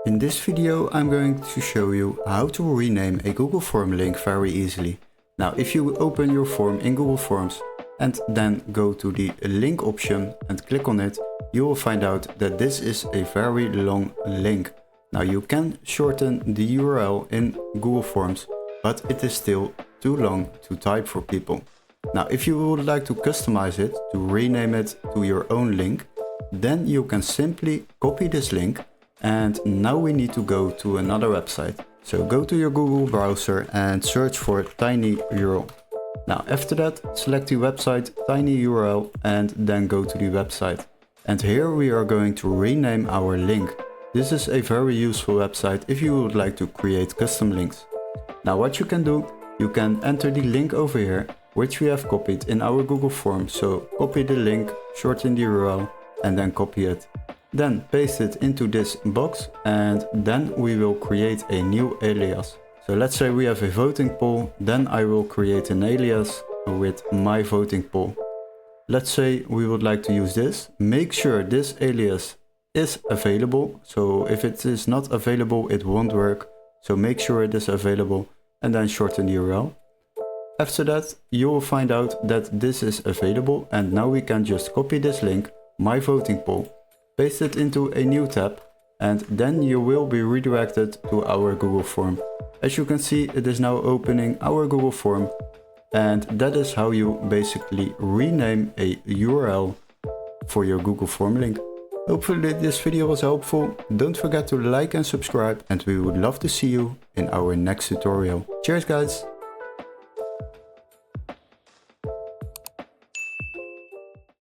In this video I'm going to show you how to rename a Google Form link very easily. Now if you open your form in Google Forms and then go to the link option and click on it, you will find out that this is a very long link. Now you can shorten the URL in Google Forms, but it is still too long to type for people. Now if you would like to customize it, to rename it to your own link, then you can simply copy this link. And now we need to go to another website. So go to your Google browser and search for tinyurl. Now after that, select the website tinyurl and then go to the website. And here we are going to rename our link. This is a very useful website if you would like to create custom links. Now what you can do, you can enter the link over here, which we have copied in our Google form. So copy the link, shorten the URL and then copy it. Then paste it into this box and then we will create a new alias. So let's say we have a voting poll, then I will create an alias with my voting poll. Let's say we would like to use this. Make sure this alias is available. So if it is not available, it won't work. So make sure it is available and then shorten the URL. After that, you will find out that this is available and now we can just copy this link, my voting poll. Paste it into a new tab and then you will be redirected to our Google form. As you can see, it is now opening our Google form, and that is how you basically rename a URL for your Google form link. Hopefully this video was helpful. Don't forget to like and subscribe, and we would love to see you in our next tutorial. Cheers guys!